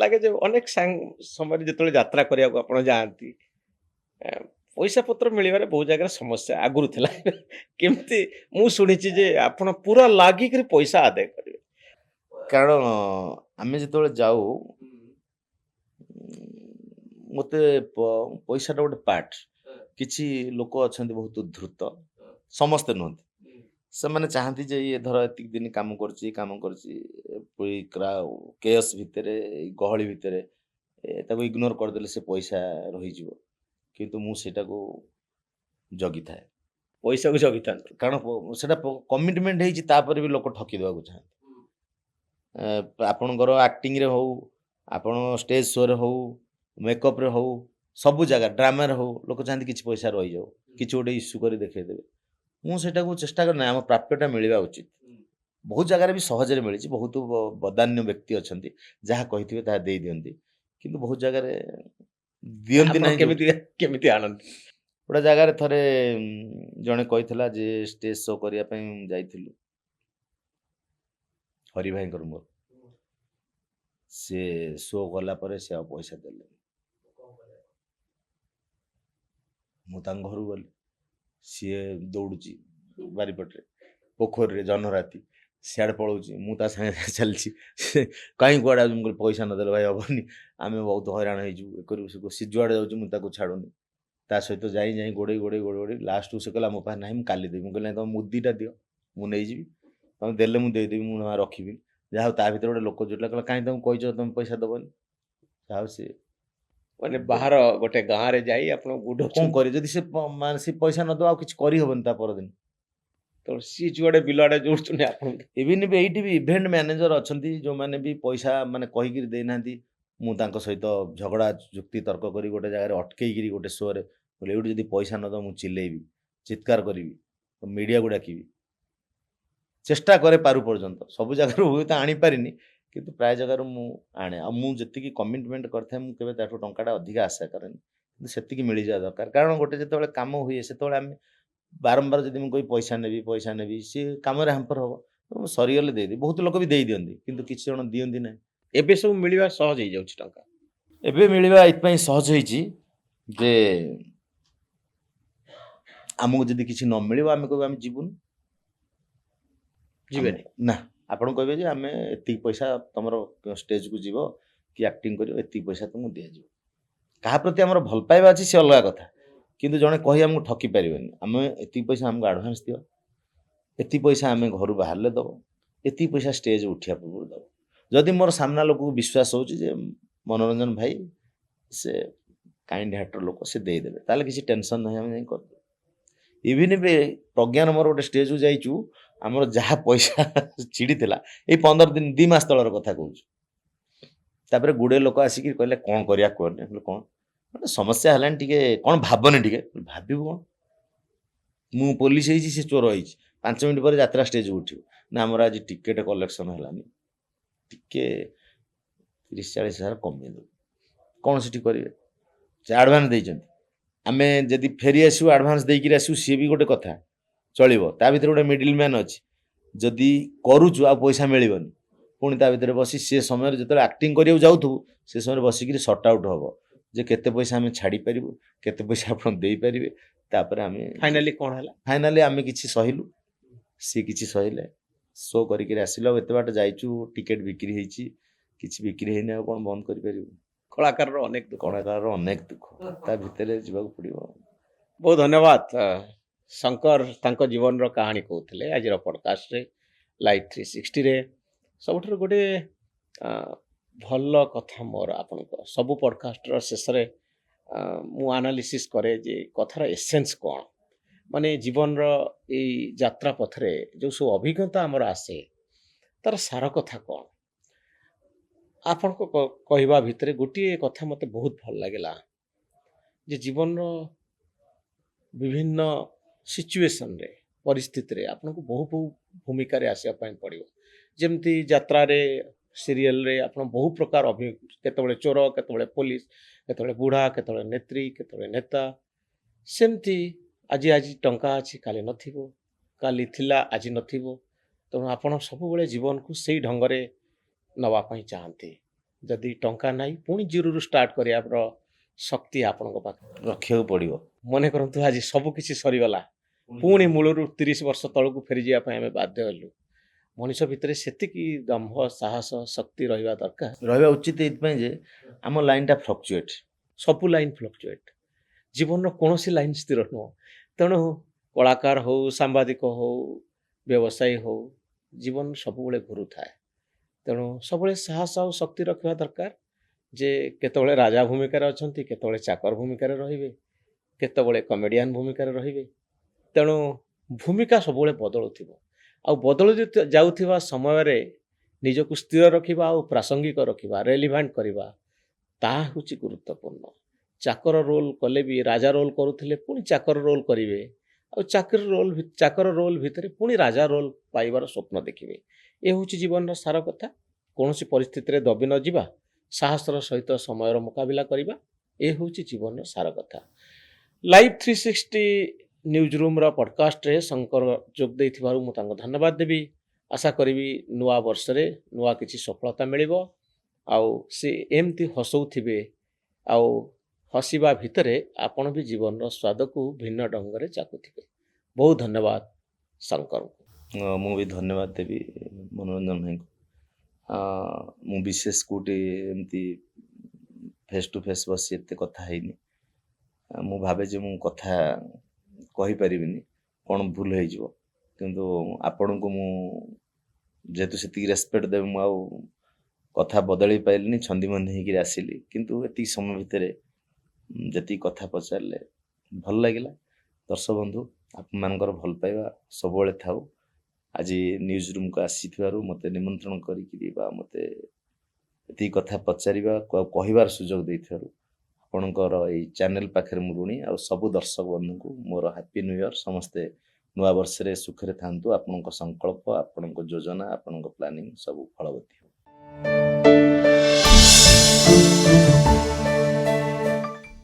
ଲାଗେ ଯେ ଅନେକ ସମୟରେ ଯେତେବେଳେ ଯାତ୍ରା କରିବାକୁ ଆପଣ ଯାଆନ୍ତି ପଇସା ପତ୍ର ମିଳିବାରେ ବହୁତ ଜାଗାରେ ସମସ୍ୟା ଆଗରୁ ଥିଲା। କେମିତି ମୁଁ ଶୁଣିଛି ଯେ ଆପଣ ପୁରା ଲାଗିକିରି ପଇସା ଆଦାୟ କରିବେ। କାରଣ ଆମେ ଯେତେବେଳେ ଯାଉ ମୋତେ ପଇସାଟା ଗୋଟେ ପାର୍ଟ। କିଛି ଲୋକ ଅଛନ୍ତି ବହୁତ ଧୂର୍ତ୍ତ, ସମସ୍ତେ ନୁହନ୍ତି। ସେମାନେ ଚାହାନ୍ତି ଯେ ଇଏ ଧର ଏତିକି ଦିନ କାମ କରୁଛି କେୟସ୍ ଭିତରେ ଏଇ ଗହଳି ଭିତରେ ତାକୁ ଇଗ୍ନୋର କରିଦେଲେ ସେ ପଇସା ରହିଯିବ। କିନ୍ତୁ ମୁଁ ସେଇଟାକୁ ଜଗିଥାଏ, ପଇସାକୁ ଜଗିଥାନ୍ତୁ। କାରଣ ସେଟା କମିଟମେଣ୍ଟ ହେଇଛି, ତାପରେ ବି ଲୋକ ଠକି ଦେବାକୁ ଚାହାନ୍ତି। ଆପଣଙ୍କର ଆକ୍ଟିଂରେ ହଉ, ଆପଣ ଷ୍ଟେଜ ଶୋରେ ହଉ, ମେକଅପ୍ରେ ହଉ, ସବୁ ଜାଗା ଡ୍ରାମାରେ ହଉ, ଲୋକ ଚାହାନ୍ତି କିଛି ପଇସା ରହିଯାଉ, କିଛି ଗୋଟେ ଇସ୍ୟୁ କରି ଦେଖେଇଦେବେ। ମୁଁ ସେଇଟାକୁ ଚେଷ୍ଟା କରେ ନା, ଆମ ପ୍ରାପ୍ୟଟା ମିଳିବା ଉଚିତ। ବହୁତ ଜାଗାରେ ବି ସହଜରେ ମିଳିଛି, ବହୁତ ବଦାନ୍ୟ ବ୍ୟକ୍ତି ଅଛନ୍ତି ଯାହା କହିଥିବେ ତାହା ଦେଇ ଦିଅନ୍ତି, କିନ୍ତୁ ବହୁତ ଜାଗାରେ ଦିଅନ୍ତି ଆପଣ ନାହିଁ। କେମିତି କେମିତି ଆଣନ୍ତି? ଗୋଟେ ଜାଗାରେ ଥରେ ଜଣେ କହିଥିଲା ଯେ ଷ୍ଟେଜ ଶୋ କରିବା ପାଇଁ ଯାଇଥିଲୁ, ହରି ଭାଇଙ୍କର ମୋର। ସେ ଶୋ କଲା ପରେ ସେ ଆଉ ପଇସା ଦେଲେନି। ମୁଁ ତାଙ୍କ ଘରକୁ ଗଲି, ସିଏ ଦୌଡୁଛି ବାରିପଟରେ, ପୋଖରୀରେ ଜହ୍ନରାତି ସିଆଡ଼େ ପଳଉଛି, ମୁଁ ତା ସାଙ୍ଗେ ଚାଲିଛି। ସେ କାହିଁ କୁଆଡ଼େ ମୁଁ କହିଲି ପଇସା ନଦେଲେ ଭାଇ ହବନି, ଆମେ ବହୁତ ହଇରାଣ ହେଇଯିବୁ, ଏ କରିବୁ ସେ କରିବୁ। ସେ ଯୁଆଡ଼େ ଯାଉଛି ମୁଁ ତାକୁ ଛାଡ଼ୁନି, ତା ସହିତ ଯାଇ ଗୋଡ଼େଇ ଲାଷ୍ଟକୁ ସେ କହିଲା ମୋ ପାଖରେ ନାହିଁ, ମୁଁ କାଲି ଦେବି। ମୁଁ କହିଲି ତମ ମୁଦିଟା ଦିଅ, ମୁଁ ନେଇଯିବି, ତମେ ଦେଲେ ମୁଁ ଦେଇଦେବି, ମୁଁ ରଖିବିନି। ଯାହା ହଉ ତା ଭିତରେ ଗୋଟେ ଲୋକ ଜୁଟିଲା, କହିଲା କାହିଁ ତମକୁ କହିଛ ତମେ ପଇସା ଦବନି। ଯାହା ହଉ ସିଏ ମାନେ ବାହାର ଗୋଟେ ଗାଁରେ ଯାଇ ଆପଣ କଣ ବୁଢଉଛନ୍ତି, କରିବେ, ଯଦି ମାନେ ସେ ପଇସା ନଦେବ ଆଉ କିଛି କରିହବନି ତା ପରଦିନ। ତ ସିଏ ଯୁଆଡେ ବିଲ ଆଡେ ଯୋଡୁଛନ୍ତି ଆପଣଙ୍କୁ। ଇଭିନ୍ ବି ଏଇଠି ବି ଇଭେଣ୍ଟ ମ୍ୟାନେଜର ଅଛନ୍ତି ଯୋଉମାନେ ବି ପଇସା ମାନେ କହିକିରି ଦେଇନାହାନ୍ତି, ମୁଁ ତାଙ୍କ ସହିତ ଝଗଡ଼ା ଯୁକ୍ତି ତର୍କ କରି ଗୋଟେ ଜାଗାରେ ଅଟକେଇକିରି ଗୋଟେ ଶୋରେ କହିଲି ଏଇଠି ଯଦି ପଇସା ନଦେବ ମୁଁ ଚିଲେଇବି, ଚିତ୍କାର କରିବି, ମିଡ଼ିଆକୁ ଡାକିବି। ଚେଷ୍ଟା କରେ ପାରୁ ପର୍ଯ୍ୟନ୍ତ, ସବୁ ଜାଗାରୁ ହୁଏତ ଆଣିପାରିନି, କିନ୍ତୁ ପ୍ରାୟ ଜାଗାରୁ ମୁଁ ଆଣେ। ଆଉ ମୁଁ ଯେତିକି କମିଟମେଣ୍ଟ କରିଥାଏ ମୁଁ କେବେ ତାଠୁ ଟଙ୍କାଟା ଅଧିକା ଆଶା କରେନି, କିନ୍ତୁ ସେତିକି ମିଳିଯିବା ଦରକାର। କାରଣ ଗୋଟେ ଯେତେବେଳେ କାମ ହୁଏ ସେତେବେଳେ ଆମେ ବାରମ୍ବାର ଯଦି ମୁଁ କହିବି ପଇସା ନେବି, ସିଏ କାମରେ ହ୍ୟାମ୍ପର ହେବ। ମୁଁ ସରିଗଲେ ଦେଇଦିଏ, ବହୁତ ଲୋକ ବି ଦେଇଦିଅନ୍ତି, କିନ୍ତୁ କିଛି ଜଣ ଦିଅନ୍ତି ନାହିଁ। ଏବେ ସବୁ ମିଳିବା ସହଜ ହେଇଯାଉଛି ଟଙ୍କା। ଏବେ ମିଳିବା ଏଇଥିପାଇଁ ସହଜ ହେଇଛି ଯେ ଆମକୁ ଯଦି କିଛି ନ ମିଳିବ ଆମେ କହିବୁ ଆମେ ଯିବୁନି। ଯିବେନି। ନା, ଆପଣ କହିବେ ଯେ ଆମେ ଏତିକି ପଇସା ତମର ଷ୍ଟେଜକୁ ଯିବ କି ଆକ୍ଟିଂ କରିବ, ଏତିକି ପଇସା ତମକୁ ଦିଆଯିବ। କାହା ପ୍ରତି ଆମର ଭଲ ପାଇବା ଅଛି ସେ ଅଲଗା କଥା, କିନ୍ତୁ ଜଣେ କହି ଆମକୁ ଠକି ପାରିବେନି। ଆମେ ଏତିକି ପଇସା ଆମକୁ ଆଡ଼ଭାନ୍ସ ଦିଅ, ଏତିକି ପଇସା ଆମେ ଘରୁ ବାହାରିଲେ ଦେବ, ଏତିକି ପଇସା ଷ୍ଟେଜ ଉଠିବା ପୂର୍ବରୁ ଦେବ। ଯଦି ମୋର ସାମ୍ନା ଲୋକକୁ ବିଶ୍ୱାସ ହେଉଛି ଯେ ମନୋରଞ୍ଜନ ଭାଇ ସେ କାଇଣ୍ଡ ହାର୍ଟର ଲୋକ, ସେ ଦେଇଦେବେ, ତାହେଲେ କିଛି ଟେନସନ୍ ନାହିଁ, ଆମେ ଯାଇ କରିଦେବୁ। ଇଭିନ୍ ବି ପ୍ରଜ୍ଞାନ ମୋର ଗୋଟେ ଷ୍ଟେଜକୁ ଯାଇଛୁ, ଆମର ଯାହା ପଇସା ଚିଡ଼ିଥିଲା, ଏଇ 15 ଦିନ 2 ମାସ ତଳର କଥା କହୁଛୁ। ତାପରେ ଗୁଡ଼େ ଲୋକ ଆସିକି କହିଲେ କ'ଣ କରିବା କୁହନି, କ'ଣ ଗୋଟେ ସମସ୍ୟା ହେଲାଣି, ଟିକେ କ'ଣ ଭାବନି, ଟିକେ ଭାବିବୁ କ'ଣ, ମୁଁ ପୋଲିସ ହେଇଛି ସେ ଚୋର ହେଇଛି, 5 ମିନିଟ୍ ପରେ ଯାତ୍ରା ଷ୍ଟେଜକୁ ଉଠିବ। ନା ଆମର ଆଜି ଟିକେଟ୍ କଲେକ୍ସନ୍ ହେଲାନି, ଟିକେ 30-40 ହଜାର କମେଇ ଦେବୁ। କ'ଣ ସେଠି କରିବେ, ସେ ଆଡ଼ଭାନ୍ସ ଦେଇଛନ୍ତି, ଆମେ ଯଦି ଫେରି ଆସିବୁ ଆଡ଼ଭାନ୍ସ ଦେଇକିରି ଆସିବୁ ସିଏ ବି ଗୋଟେ କଥା ଚଳିବ। ତା ଭିତରେ ଗୋଟେ ମିଡିଲ ମ୍ୟାନ୍ ଅଛି, ଯଦି କରୁଛୁ ଆଉ ପଇସା ମିଳିବନି, ପୁଣି ତା ଭିତରେ ବସି ସେ ସମୟରେ ଯେତେବେଳେ ଆକ୍ଟିଂ କରିବାକୁ ଯାଉଥିବୁ ସେ ସମୟରେ ବସିକିରି ସର୍ଟ ଆଉଟ୍ ହେବ ଯେ କେତେ ପଇସା ଆମେ ଛାଡ଼ିପାରିବୁ, କେତେ ପଇସା ଆପଣ ଦେଇପାରିବେ। ତାପରେ ଆମେ ଫାଇନାଲି କ'ଣ ହେଲା? ଫାଇନାଲି ଆମେ କିଛି ସହିଲୁ, ସିଏ କିଛି ସହିଲେ, ଶୋ କରିକିରି ଆସିଲୁ। ଆଉ ଏତେ ବାଟ ଯାଇଛୁ, ଟିକେଟ୍ ବିକ୍ରି ହେଇଛି, କିଛି ବିକ୍ରି ହେଇନି, ଆଉ କ'ଣ ବନ୍ଦ କରିପାରିବୁ? କଳାକାରର ଅନେକ ଦୁଃଖ। କଳାକାରର ଅନେକ ଦୁଃଖ, ତା ଭିତରେ ଯିବାକୁ ପଡ଼ିବ। ବହୁତ ଧନ୍ୟବାଦ। ଶଙ୍କର ତାଙ୍କ ଜୀବନର କାହାଣୀ କହୁଥିଲେ ଆଜିର ପଡ଼କାଷ୍ଟରେ, ଲାଇଭ୍ 360ରେ। ସବୁଠାରୁ ଗୋଟେ ଭଲ କଥା ମୋର ଆପଣଙ୍କ ସବୁ ପଡ଼କାଷ୍ଟର ଶେଷରେ ମୁଁ ଆନାଲିସିସ୍ କରେ ଯେ କଥାର ଏସେନ୍ସ କ'ଣ, ମାନେ ଜୀବନର ଏଇ ଯାତ୍ରା ପଥରେ ଯେଉଁ ସବୁ ଅଭିଜ୍ଞତା ଆମର ଆସେ ତାର ସାର କଥା କ'ଣ। ଆପଣଙ୍କ କହିବା ଭିତରେ ଗୋଟିଏ କଥା ମୋତେ ବହୁତ ଭଲ ଲାଗିଲା ଯେ ଜୀବନର ବିଭିନ୍ନ ସିଚୁଏସନରେ, ପରିସ୍ଥିତିରେ ଆପଣଙ୍କୁ ବହୁ ଭୂମିକାରେ ଆସିବା ପାଇଁ ପଡ଼ିବ। ଯେମିତି ଯାତ୍ରାରେ, ସିରିଏଲରେ ଆପଣ ବହୁ ପ୍ରକାର କେତେବେଳେ ଚୋର, କେତେବେଳେ ପୋଲିସ, କେତେବେଳେ ବୁଢ଼ା, କେତେବେଳେ ନେତ୍ରୀ, କେତେବେଳେ ନେତା। ସେମିତି ଆଜି ଟଙ୍କା ଅଛି, କାଲି ନଥିବ, କାଲି ଥିଲା ଆଜି ନଥିବ। ତେଣୁ ଆପଣ ସବୁବେଳେ ଜୀବନକୁ ସେଇ ଢଙ୍ଗରେ ନେବା ପାଇଁ ଚାହାନ୍ତି। ଯଦି ଟଙ୍କା ନାହିଁ ପୁଣି ଜିରୋରୁ ଷ୍ଟାର୍ଟ କରିବାର ଶକ୍ତି ଆପଣଙ୍କ ପାଖରେ ରଖିବାକୁ ପଡ଼ିବ। ମନେ କରନ୍ତୁ ଆଜି ସବୁ କିଛି ସରିଗଲା ପୁଣି ମୂଳରୁ 30 ବର୍ଷ ତଳକୁ ଫେରିଯିବା ପାଇଁ ଆମେ ବାଧ୍ୟ ହେଲୁ। ମଣିଷ ଭିତରେ ସେତିକି ଦମ୍ଭ ସାହସ ଶକ୍ତି ରହିବା ଦରକାର। ରହିବା ଉଚିତ ଏଇଥିପାଇଁ ଯେ ଆମ ଲାଇନଟା ଫ୍ଲକ୍ଚୁଏଟ୍। ସବୁ ଲାଇନ୍ ଫ୍ଲକ୍ଚୁଏଟ୍, ଜୀବନର କୌଣସି ଲାଇନ୍ ସ୍ଥିର ନୁହଁ। ତେଣୁ କଳାକାର ହଉ, ସାମ୍ବାଦିକ ହଉ, ବ୍ୟବସାୟୀ ହଉ, ଜୀବନ ସବୁବେଳେ ଘୁରୁଥାଏ। ତେଣୁ ସବୁବେଳେ ସାହସ ଆଉ ଶକ୍ତି ରଖିବା ଦରକାର ଯେ କେତେବେଳେ ରାଜା ଭୂମିକାରେ ଅଛନ୍ତି, କେତେବେଳେ ଚାକର ଭୂମିକାରେ ରହିବେ, କେତେବେଳେ କମେଡ଼ିଆନ୍ ଭୂମିକାରେ ରହିବେ। ତେଣୁ ଭୂମିକା ସବୁବେଳେ ବଦଳୁଥିବ ଆଉ ବଦଳି ଯାଉଥିବା ସମୟରେ ନିଜକୁ ସ୍ଥିର ରଖିବା ଆଉ ପ୍ରାସଙ୍ଗିକ ରଖିବା, ରେଲିଭାଣ୍ଟ କରିବା, ତାହା ହେଉଛି ଗୁରୁତ୍ୱପୂର୍ଣ୍ଣ। ଚାକର ରୋଲ୍ କଲେ ବି ରାଜା ରୋଲ୍ କରୁଥିଲେ ପୁଣି ଚାକର ରୋଲ୍ କରିବେ ଆଉ ଚାକର ରୋଲ୍ ଭିତରେ ପୁଣି ରାଜା ରୋଲ୍ ପାଇବାର ସ୍ୱପ୍ନ ଦେଖିବେ। ଏ ହେଉଛି ଜୀବନର ସାର କଥା। କୌଣସି ପରିସ୍ଥିତିରେ ଦବି ନ ଯିବା, ସାହସର ସହିତ ସମୟର ମୁକାବିଲା କରିବା, ଏ ହେଉଛି ଜୀବନର ସାର କଥା। ଲାଇଭ୍ 360 ନ୍ୟୁଜ୍ ରୁମ୍ର ପଡ଼କାଷ୍ଟରେ ଶଙ୍କର ଯୋଗ ଦେଇଥିବାରୁ ମୁଁ ତାଙ୍କୁ ଧନ୍ୟବାଦ ଦେବି। ଆଶା କରିବି ନୂଆ ବର୍ଷରେ ନୂଆ କିଛି ସଫଳତା ମିଳିବ ଆଉ ସେ ଏମିତି ହସଉଥିବେ ଆଉ ହସିବା ଭିତରେ ଆପଣ ବି ଜୀବନର ସ୍ୱାଦକୁ ଭିନ୍ନ ଢଙ୍ଗରେ ଚାଖୁଥିବେ। ବହୁତ ଧନ୍ୟବାଦ ଶଙ୍କରଙ୍କୁ। ମୁଁ ବି ଧନ୍ୟବାଦ ଦେବି ମନୋରଞ୍ଜନ ଭାଇଙ୍କୁ। ମୁଁ ବିଶେଷ କେଉଁଠି ଏମିତି ଫେସ୍ ଟୁ ଫେସ୍ ବସି ଏତେ କଥା ହେଇନି। ମୁଁ ଭାବେ ଯେ ମୁଁ କଥା କହିପାରିବିନି, କ'ଣ ଭୁଲ ହେଇଯିବ, କିନ୍ତୁ ଆପଣଙ୍କୁ ମୁଁ ଯେହେତୁ ସେତିକି ରେସପେକ୍ଟ ଦେବି ମୁଁ ଆଉ କଥା ବଦଳେଇ ପାରିଲିନି, ଛନ୍ଦିମନ୍ଦି ହେଇକିରି ଆସିଲି। କିନ୍ତୁ ଏତିକି ସମୟ ଭିତରେ ଯେତିକି କଥା ପଚାରିଲେ ଭଲ ଲାଗିଲା। ଦର୍ଶକ ବନ୍ଧୁ ଆପଣମାନଙ୍କର ଭଲ ପାଇବା ସବୁବେଳେ ଥାଉ। ଆଜି ନ୍ୟୁଜ୍ ରୁମ୍କୁ ଆସିଥିବାରୁ ମୋତେ ନିମନ୍ତ୍ରଣ କରିକିରି ବା ମୋତେ ଏତିକି କଥା ପଚାରିବା କହିବାର ସୁଯୋଗ ଦେଇଥିବାରୁ ଆପଣଙ୍କର ଏଇ ଚ୍ୟାନେଲ୍ ପାଖରେ ମୁଁ ଋଣୀ। ଆଉ ସବୁ ଦର୍ଶକ ବନ୍ଧୁଙ୍କୁ ମୋର ହାପି ନ୍ୟୁ ଇୟର୍। ସମସ୍ତେ ନୂଆ ବର୍ଷରେ ସୁଖରେ ଥାଆନ୍ତୁ। ଆପଣଙ୍କ ସଂକଳ୍ପ, ଆପଣଙ୍କ ଯୋଜନା, ଆପଣଙ୍କ ପ୍ଲାନିଂ ସବୁ ଫଳବତୀ।